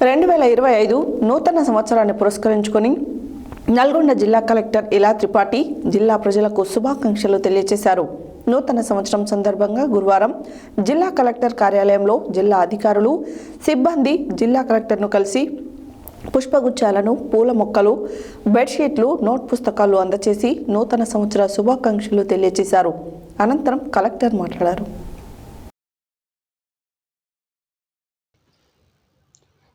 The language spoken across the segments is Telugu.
2025 నూతన సంవత్సరాన్ని పురస్కరించుకొని నల్గొండ జిల్లా కలెక్టర్ ఇలా త్రిపాఠి జిల్లా ప్రజలకు శుభాకాంక్షలు తెలియజేశారు. నూతన సంవత్సరం సందర్భంగా గురువారం జిల్లా కలెక్టర్ కార్యాలయంలో జిల్లా అధికారులు, సిబ్బంది జిల్లా కలెక్టర్ను కలిసి పుష్పగుచ్చాలను, పూల మొక్కలు, బెడ్షీట్లు, నోట్ పుస్తకాలు అందజేసి నూతన సంవత్సర శుభాకాంక్షలు తెలియజేశారు. అనంతరం కలెక్టర్ మాట్లాడారు.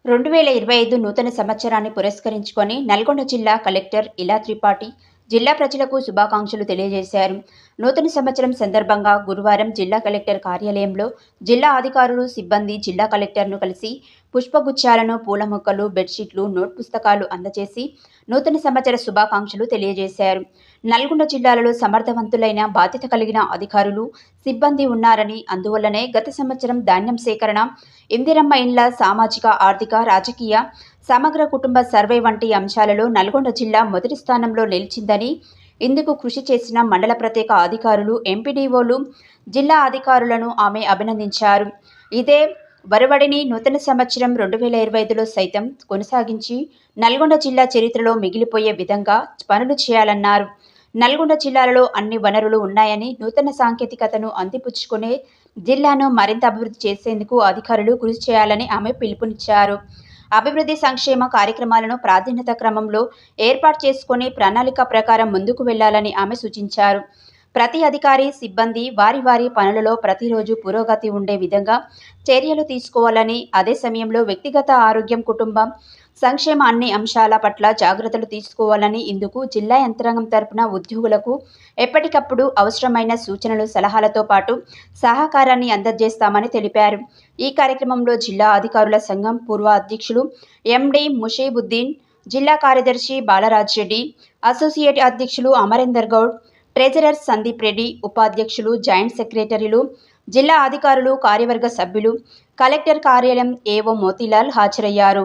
2025 నూతన సంవత్సరాన్ని పురస్కరించుకొని నల్గొండ జిల్లా కలెక్టర్ ఇలా త్రిపాఠి జిల్లా ప్రజలకు శుభాకాంక్షలు తెలియజేశారు. నూతన సంవత్సరం సందర్భంగా గురువారం జిల్లా కలెక్టర్ కార్యాలయంలో జిల్లా అధికారులు, సిబ్బంది జిల్లా కలెక్టర్ను కలిసి పుష్పగుచ్చాలను, పూల మొక్కలు, బెడ్షీట్లు, నోట్ పుస్తకాలు అందజేసి నూతన సంవత్సర శుభాకాంక్షలు తెలియజేశారు. నల్గొండ జిల్లాలో సమర్థవంతులైన, బాధ్యత కలిగిన అధికారులు, సిబ్బంది ఉన్నారని, అందువల్లనే గత సంవత్సరం ధాన్యం సేకరణ, ఇందిరమ్మ ఇండ్ల, సామాజిక, ఆర్థిక, రాజకీయ, సమగ్ర కుటుంబ సర్వే వంటి అంశాలలో నల్గొండ జిల్లా మొదటి స్థానంలో నిలిచిందని, ఇందుకు కృషి చేసిన మండల ప్రత్యేక అధికారులు, ఎంపీడీఓలు, జిల్లా అధికారులను ఆమె అభినందించారు. ఇదే వరవడిని నూతన సంవత్సరం 2025లో సైతం కొనసాగించి నల్గొండ జిల్లా చరిత్రలో మిగిలిపోయే విధంగా పనులు చేయాలన్నారు. నల్గొండ జిల్లాలో అన్ని వనరులు ఉన్నాయని, నూతన సాంకేతికతను అందిపుచ్చుకునే జిల్లాను మరింత అభివృద్ధి చేసేందుకు అధికారులు కృషి చేయాలని ఆమె పిలుపునిచ్చారు. అభివృద్ధి సంక్షేమ కార్యక్రమాలను ప్రాధాన్యత క్రమంలో ఏర్పాటు చేసుకుని ప్రణాళిక ప్రకారం ముందుకు వెళ్లాలని ఆమె సూచించారు. ప్రతి అధికారి, సిబ్బంది వారి వారి పనులలో ప్రతిరోజు పురోగతి ఉండే విధంగా చర్యలు తీసుకోవాలని, అదే సమయంలో వ్యక్తిగత ఆరోగ్యం, కుటుంబం సంక్షేమ అన్ని అంశాల పట్ల జాగ్రత్తలు తీసుకోవాలని, ఇందుకు జిల్లా యంత్రాంగం తరపున ఉద్యోగులకు ఎప్పటికప్పుడు అవసరమైన సూచనలు, సలహాలతో పాటు సహకారాన్ని అందజేస్తామని తెలిపారు. ఈ కార్యక్రమంలో జిల్లా అధికారుల సంఘం పూర్వ అధ్యక్షులు ఎండి ముషీబుద్దీన్, జిల్లా కార్యదర్శి బాలరాజ్ రెడ్డి, అసోసియేట్ అధ్యక్షులు అమరేందర్ గౌడ్, ట్రెజరర్ సందీప్ రెడ్డి, ఉపాధ్యక్షులు, జాయింట్ సెక్రటరీలు, జిల్లా అధికారులు, కార్యవర్గ సభ్యులు, కలెక్టర్ కార్యాలయం ఏవో మోతీలాల్ హాజరయ్యారు.